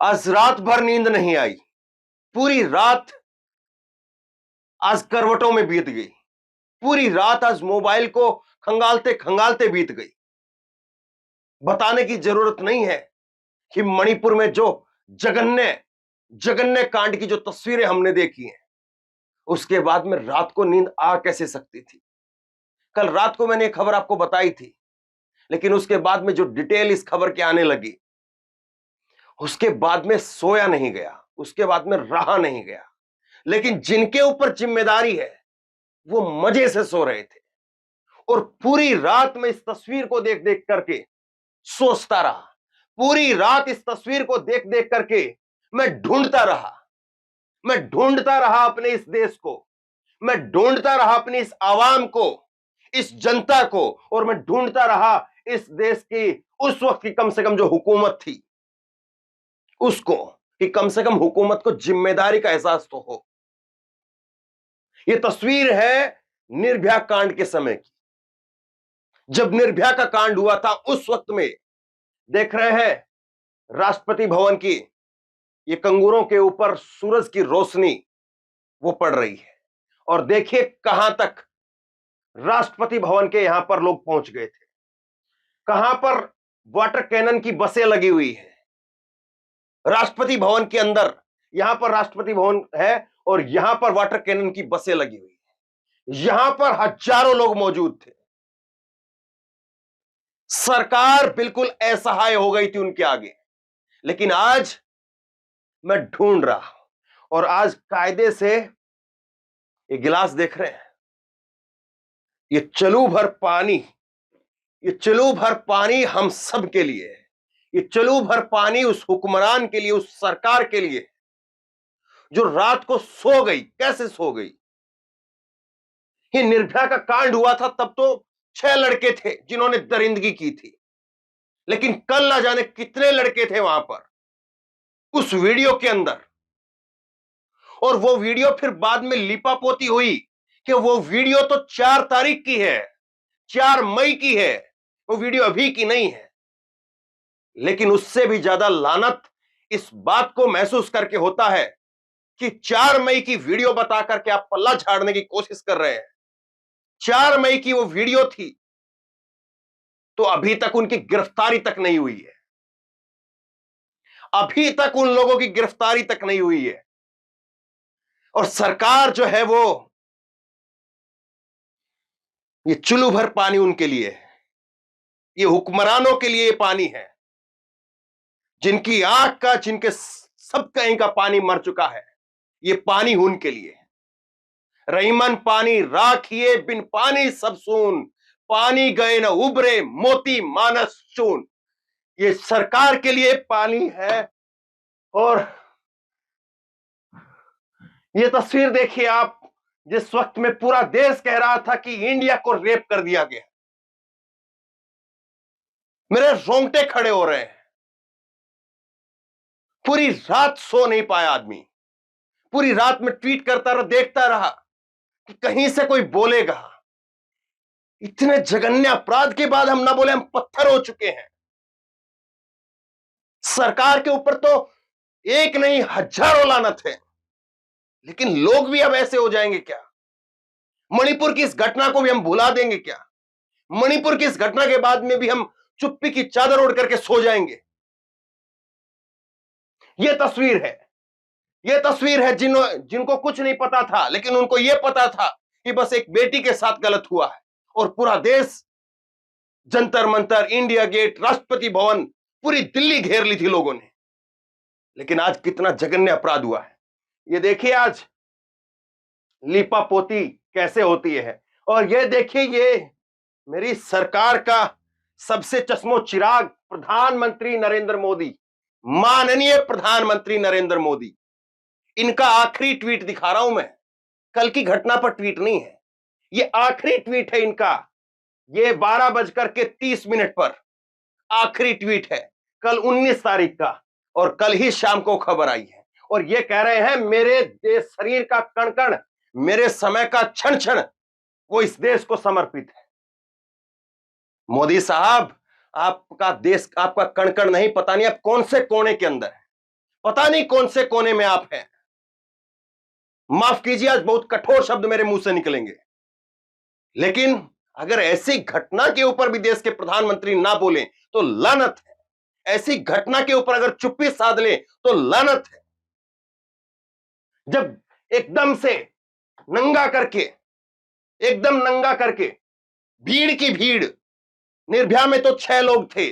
आज रात भर नींद नहीं आई। पूरी रात आज करवटों में बीत गई। पूरी रात आज मोबाइल को खंगालते खंगालते बीत गई। बताने की जरूरत नहीं है कि मणिपुर में जो जघन्य जघन्य कांड की जो तस्वीरें हमने देखी हैं, उसके बाद में रात को नींद आ कैसे सकती थी। कल रात को मैंने एक खबर आपको बताई थी, लेकिन उसके बाद में जो डिटेल इस खबर के आने लगी, उसके बाद में सोया नहीं गया, उसके बाद में रहा नहीं गया। लेकिन जिनके ऊपर जिम्मेदारी है वो मजे से सो रहे थे, और पूरी रात में इस तस्वीर को देख देख करके सोचता रहा। पूरी रात इस तस्वीर को देख देख करके मैं ढूंढता रहा। मैं ढूंढता रहा अपने इस देश को, मैं ढूंढता रहा अपनी इस आवाम को, इस जनता को, और मैं ढूंढता रहा इस देश की उस वक्त की कम से कम जो हुकूमत थी उसको, कि कम से कम हुकूमत को जिम्मेदारी का एहसास तो हो। यह तस्वीर है निर्भया कांड के समय की। जब निर्भया का कांड हुआ था उस वक्त में देख रहे हैं राष्ट्रपति भवन की ये कंगूरों के ऊपर सूरज की रोशनी वो पड़ रही है, और देखिए कहां तक राष्ट्रपति भवन के यहां पर लोग पहुंच गए थे। कहां पर वाटर कैनन की बसें लगी हुई है राष्ट्रपति भवन के अंदर। यहां पर राष्ट्रपति भवन है और यहां पर वाटर कैनन की बसें लगी हुई है। यहां पर हजारों लोग मौजूद थे। सरकार बिल्कुल असहाय हो गई थी उनके आगे। लेकिन आज मैं ढूंढ रहा हूं, और आज कायदे से ये गिलास देख रहे हैं, ये चलू भर पानी, ये चलू भर पानी हम सब के लिए है। ये चलू भर पानी उस हुक्मरान के लिए, उस सरकार के लिए जो रात को सो गई। कैसे सो गई? ये निर्भया का कांड हुआ था तब तो 6 लड़के थे जिन्होंने दरिंदगी की थी, लेकिन कल ना जाने कितने लड़के थे वहां पर उस वीडियो के अंदर। और वो वीडियो फिर बाद में लिपापोती हुई कि वो वीडियो तो 4 तारीख की है, 4 मई की है, वो वीडियो अभी की नहीं है। लेकिन उससे भी ज्यादा लानत इस बात को महसूस करके होता है कि 4 मई की वीडियो बता करके आप पल्ला झाड़ने की कोशिश कर रहे हैं। 4 मई की वो वीडियो थी तो अभी तक उनकी गिरफ्तारी तक नहीं हुई है। अभी तक उन लोगों की गिरफ्तारी तक नहीं हुई है। और सरकार जो है वो, ये चुल्लू भर पानी उनके लिए है। ये हुक्मरानों के लिए पानी है, जिनकी आंख का, जिनके सब कहीं का पानी मर चुका है। ये पानी उनके लिए है। रहीमन पानी राखिए बिन पानी सब सून, पानी गए न उबरे मोती मानस चून। ये सरकार के लिए पानी है। और ये तस्वीर देखिए आप, जिस वक्त में पूरा देश कह रहा था कि इंडिया को रेप कर दिया गया, मेरे रोंगटे खड़े हो रहे हैं। पूरी रात सो नहीं पाया आदमी। पूरी रात में ट्वीट करता रहा, देखता रहा कि कहीं से कोई बोलेगा। इतने जघन्य अपराध के बाद हम ना बोले, हम पत्थर हो चुके हैं। सरकार के ऊपर तो एक नहीं हजारों लानत है, लेकिन लोग भी अब ऐसे हो जाएंगे क्या? मणिपुर की इस घटना को भी हम भुला देंगे क्या? मणिपुर की इस घटना के बाद में भी हम चुप्पी की चादर ओढ़ करके सो जाएंगे? यह तस्वीर है, यह तस्वीर है जिनको कुछ नहीं पता था, लेकिन उनको यह पता था कि बस एक बेटी के साथ गलत हुआ है। और पूरा देश, जंतर मंतर, इंडिया गेट, राष्ट्रपति भवन, पूरी दिल्ली घेर ली थी लोगों ने। लेकिन आज कितना जघन्य अपराध हुआ है ये देखिए। आज लिपापोती कैसे होती है, और ये देखिए, ये मेरी सरकार का सबसे चश्मो चिराग प्रधानमंत्री नरेंद्र मोदी, माननीय प्रधानमंत्री नरेंद्र मोदी, इनका आखिरी ट्वीट दिखा रहा हूं मैं। कल की घटना पर ट्वीट नहीं है, ये आखिरी ट्वीट है इनका। ये 12:30 पर आखिरी ट्वीट है, कल 19 तारीख का, और कल ही शाम को खबर आई है। और ये कह रहे हैं मेरे देश, शरीर का कण कण, मेरे समय का क्षण क्षण वो इस देश को समर्पित है। मोदी साहब, आपका देश, आपका कण कण नहीं, पता नहीं आप कौन से कोने के अंदर है, पता नहीं कौन से कोने में आप हैं। माफ कीजिए, आज बहुत कठोर शब्द मेरे मुंह से निकलेंगे, लेकिन अगर ऐसी घटना के ऊपर भी देश के प्रधानमंत्री ना बोले तो लानत है। ऐसी घटना के ऊपर अगर चुप्पी साध ले तो लानत है। जब एकदम से नंगा करके, एकदम नंगा करके, भीड़ की भीड़, निर्भया में तो 6 लोग थे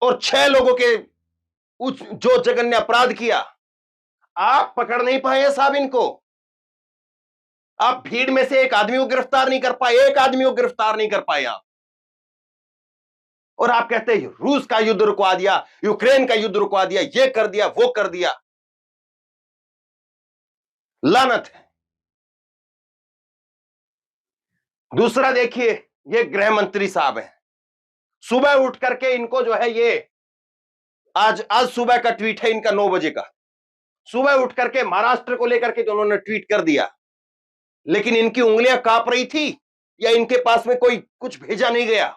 और 6 लोगों के उस जो जघन्य अपराध किया, आप पकड़ नहीं पाए साहब इनको। आप भीड़ में से एक आदमी को गिरफ्तार नहीं कर पाए, एक आदमी को गिरफ्तार नहीं कर पाए आप। और आप कहते हैं रूस का युद्ध रुकवा दिया, यूक्रेन का युद्ध रुकवा दिया, ये कर दिया, वो कर दिया। लानत है। दूसरा देखिए, ये गृह मंत्री साहब हैं, सुबह उठ करके इनको जो है ये आज सुबह का ट्वीट है इनका 9 बजे का। सुबह उठ करके महाराष्ट्र को लेकर के जो उन्होंने ट्वीट कर दिया, लेकिन इनकी उंगलियां कांप रही थी या इनके पास में कोई कुछ भेजा नहीं गया,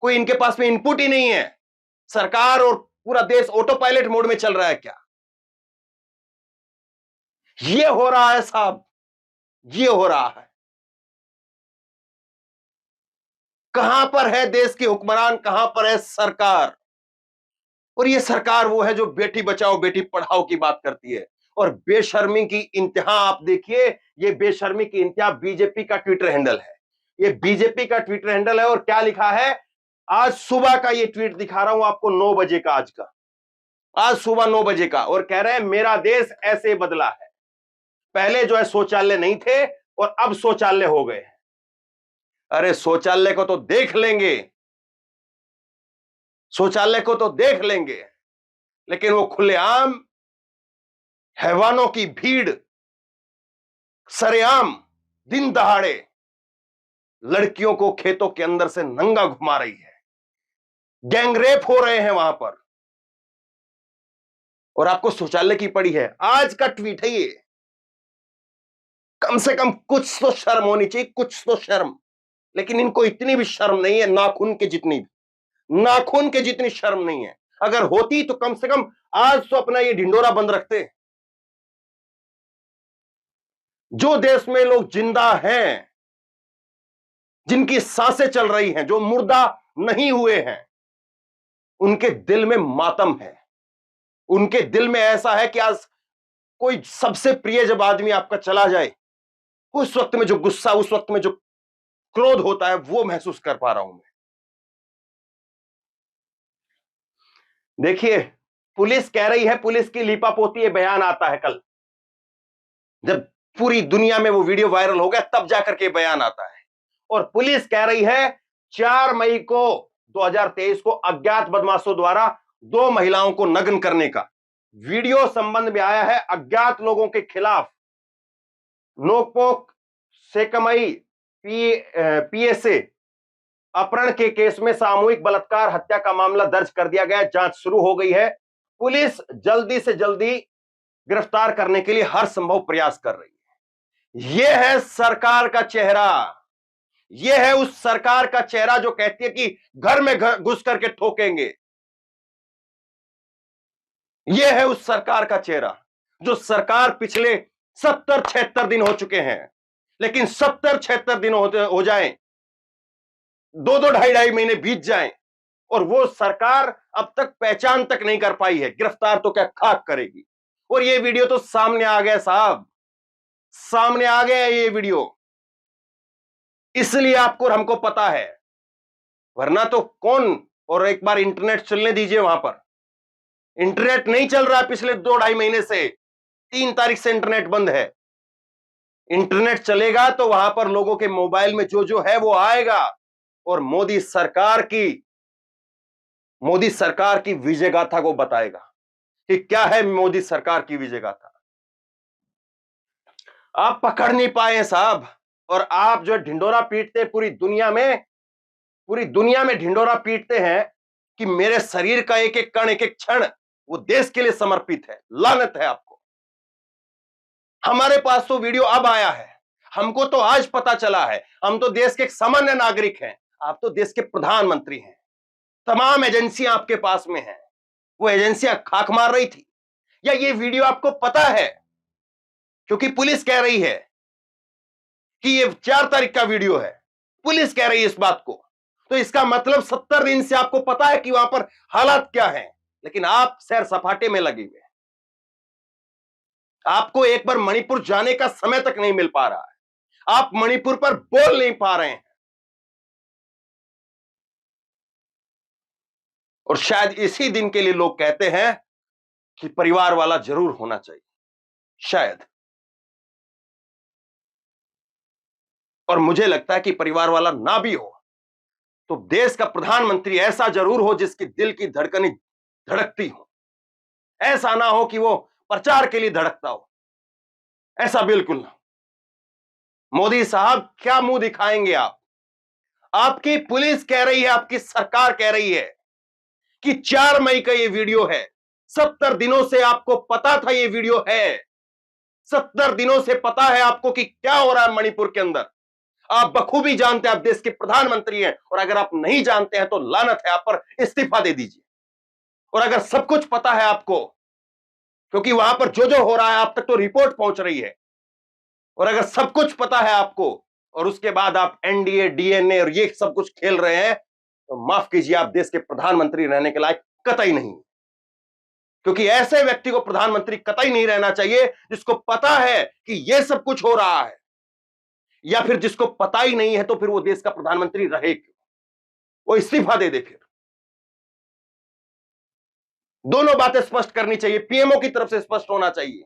कोई इनके पास में इनपुट ही नहीं है। सरकार और पूरा देश ऑटो पायलट मोड में चल रहा है क्या? ये हो रहा है साहब, ये हो रहा है। कहां पर है देश के हुक्मरान, कहां पर है सरकार? और ये सरकार वो है जो बेटी बचाओ बेटी पढ़ाओ की बात करती है। और बेशर्मी की इंतहा आप देखिए, ये बेशर्मी की इंतहा बीजेपी का ट्विटर हैंडल है। ये बीजेपी का ट्विटर हैंडल है और क्या लिखा है, आज सुबह का ये ट्वीट दिखा रहा हूं आपको, 9 बजे का, आज का, आज सुबह 9 बजे का। और कह रहे हैं मेरा देश ऐसे बदला है, पहले जो है शौचालय नहीं थे और अब शौचालय हो गए। अरे शौचालय को तो देख लेंगे, शौचालय को तो देख लेंगे, लेकिन वो खुलेआम हैवानों की भीड़ सरेआम दिन दहाड़े लड़कियों को खेतों के अंदर से नंगा घुमा रही है, गैंगरेप हो रहे हैं वहां पर, और आपको शौचालय की पड़ी है। आज का ट्वीट है ये। कम से कम कुछ तो शर्म होनी चाहिए, कुछ तो शर्म। लेकिन इनको इतनी भी शर्म नहीं है, नाखून के जितनी भी, नाखून के जितनी शर्म नहीं है। अगर होती तो कम से कम आज तो अपना ये ढिंडोरा बंद रखते। जो देश में लोग जिंदा हैं, जिनकी सांसें चल रही हैं, जो मुर्दा नहीं हुए हैं, उनके दिल में मातम है। उनके दिल में ऐसा है कि आज कोई सबसे प्रिय जब आदमी आपका चला जाए, उस वक्त में जो गुस्सा, उस वक्त में जो क्रोध होता है, वो महसूस कर पा रहा हूं मैं। देखिए, पुलिस कह रही है, पुलिस की लीपापोती, ये बयान आता है कल, जब पूरी दुनिया में वो वीडियो वायरल हो गया तब जाकर के बयान आता है। और पुलिस कह रही है 4 मई को 2023 को अज्ञात बदमाशों द्वारा 2 महिलाओं को नग्न करने का वीडियो संबंध में आया है। अज्ञात लोगों के खिलाफ नोकपोक सेकमई पीएसए अपहरण के केस में सामूहिक बलात्कार हत्या का मामला दर्ज कर दिया गया। जांच शुरू हो गई है। पुलिस जल्दी से जल्दी गिरफ्तार करने के लिए हर संभव प्रयास कर रही है। यह है सरकार का चेहरा, यह है उस सरकार का चेहरा जो कहती है कि घर में घुस करके ठोकेंगे। यह है उस सरकार का चेहरा जो सरकार पिछले 70-76 दिन हो चुके हैं, लेकिन 70-76 दिन हो जाएं, 2-2 ढाई महीने बीत जाएं और वो सरकार अब तक पहचान तक नहीं कर पाई है। गिरफ्तार तो क्या खाक करेगी। और ये वीडियो तो सामने आ गया साहब, सामने आ गया ये वीडियो, इसलिए आपको और हमको पता है, वरना तो कौन। और एक बार इंटरनेट चलने दीजिए, वहां पर इंटरनेट नहीं चल रहा पिछले 2-2.5 महीने से, 3 तारीख से इंटरनेट बंद है। इंटरनेट चलेगा तो वहां पर लोगों के मोबाइल में जो जो है वो आएगा और मोदी सरकार की विजय गाथा को बताएगा कि क्या है मोदी सरकार की विजय गाथा। आप पकड़ नहीं पाए साहब, और आप जो ढिंडोरा पीटते पूरी दुनिया में ढिंडोरा पीटते हैं कि मेरे शरीर का एक एक कण, एक एक क्षण वो देश के लिए समर्पित है। लानत है आपको। हमारे पास तो वीडियो अब आया है, हमको तो आज पता चला है। हम तो देश के एक सामान्य नागरिक हैं, आप तो देश के प्रधानमंत्री हैं। तमाम एजेंसियां आपके पास में हैं, वो एजेंसियां खाक मार रही थी, या ये वीडियो आपको पता है? क्योंकि पुलिस कह रही है कि ये 4 तारीख का वीडियो है, पुलिस कह रही है इस बात को, तो इसका मतलब 70 दिन से आपको पता है कि वहां पर हालात क्या हैं, लेकिन आप सैर सपाटे में लगे हुए हैं। आपको एक बार मणिपुर जाने का समय तक नहीं मिल पा रहा है, आप मणिपुर पर बोल नहीं पा रहे हैं। और शायद इसी दिन के लिए लोग कहते हैं कि परिवार वाला जरूर होना चाहिए, शायद। और मुझे लगता है कि परिवार वाला ना भी हो तो देश का प्रधानमंत्री ऐसा जरूर हो जिसकी दिल की धड़कनें धड़कती हो। ऐसा ना हो कि वो प्रचार के लिए धड़कता हो, ऐसा बिल्कुल ना। मोदी साहब, क्या मुंह दिखाएंगे आप? आपकी पुलिस कह रही है, आपकी सरकार कह रही है कि 4 मई का ये वीडियो है। 70 दिनों से आपको पता था ये वीडियो है। 70 दिनों से पता है आपको कि क्या हो रहा है मणिपुर के अंदर। आप बखूबी जानते हैं, आप देश के प्रधानमंत्री हैं, और अगर आप नहीं जानते हैं तो लानत है आप पर, इस्तीफा दे दीजिए। और अगर सब कुछ पता है आपको, क्योंकि वहां पर जो जो हो रहा है आप तक तो रिपोर्ट पहुंच रही है, और अगर सब कुछ पता है आपको और उसके बाद आप एनडीए, डीएनए और ये सब कुछ खेल रहे हैं, तो माफ कीजिए, आप देश के प्रधानमंत्री रहने के लायक कतई नहीं। क्योंकि ऐसे व्यक्ति को प्रधानमंत्री कतई नहीं रहना चाहिए जिसको पता है कि यह सब कुछ हो रहा है, या फिर जिसको पता ही नहीं है तो फिर वो देश का प्रधानमंत्री रहे क्यों? वो इस्तीफा दे दे फिर। दोनों बातें स्पष्ट करनी चाहिए, पीएमओ की तरफ से स्पष्ट होना चाहिए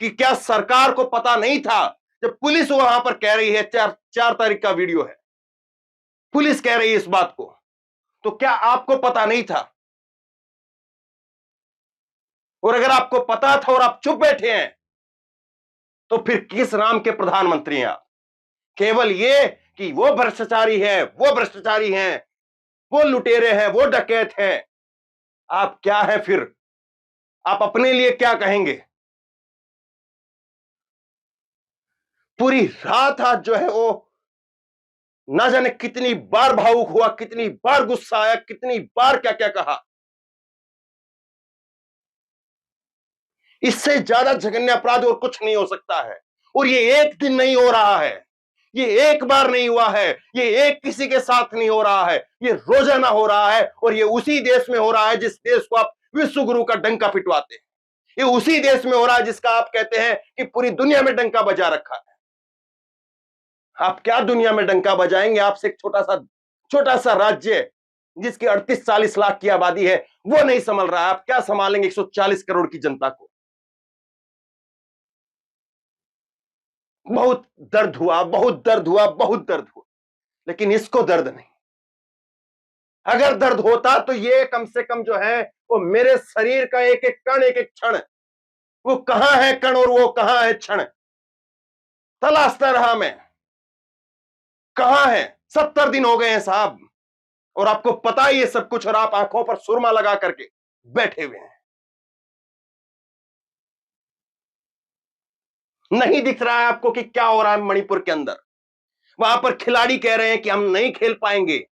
कि क्या सरकार को पता नहीं था जब पुलिस वहां पर कह रही है 4 तारीख का वीडियो है, पुलिस कह रही है इस बात को, तो क्या आपको पता नहीं था? और अगर आपको पता था और आप चुप बैठे हैं तो फिर किस नाम के प्रधानमंत्री हैं आप? केवल ये कि वो भ्रष्टाचारी है, वो भ्रष्टाचारी हैं, वो लुटेरे हैं, वो डकैत हैं। आप क्या है फिर? आप अपने लिए क्या कहेंगे? पूरी रात आज जो है वो ना जाने कितनी बार भावुक हुआ, कितनी बार गुस्सा आया, कितनी बार क्या क्या कहा। इससे ज्यादा जघन्य अपराध और कुछ नहीं हो सकता है। और ये एक दिन नहीं हो रहा है, ये एक बार नहीं हुआ है, ये एक किसी के साथ नहीं हो रहा है, ये रोजाना हो रहा है। और ये उसी देश में हो रहा है जिस देश को आप विश्व गुरु का डंका पिटवाते हैं। ये उसी देश में हो रहा है जिसका आप कहते हैं कि पूरी दुनिया में डंका बजा रखा है। आप क्या दुनिया में डंका बजाएंगे? आपसे एक छोटा सा राज्य जिसकी 38-40 लाख की आबादी है वो नहीं संभल रहा है, आप क्या संभालेंगे 140 करोड़ की जनता को? बहुत दर्द हुआ, बहुत दर्द हुआ, बहुत दर्द हुआ, लेकिन इसको दर्द नहीं। अगर दर्द होता तो ये कम से कम जो है वो मेरे शरीर का एक एक कण, एक एक क्षण, वो कहां है कण और वो कहां है क्षण, तलाशता रहा मैं। कहां है? 70 दिन हो गए हैं साहब, और आपको पता ही है सब कुछ, और आप आंखों पर सुरमा लगा करके बैठे हुए हैं। नहीं दिख रहा है आपको कि क्या हो रहा है मणिपुर के अंदर? वहां पर खिलाड़ी कह रहे हैं कि हम नहीं खेल पाएंगे,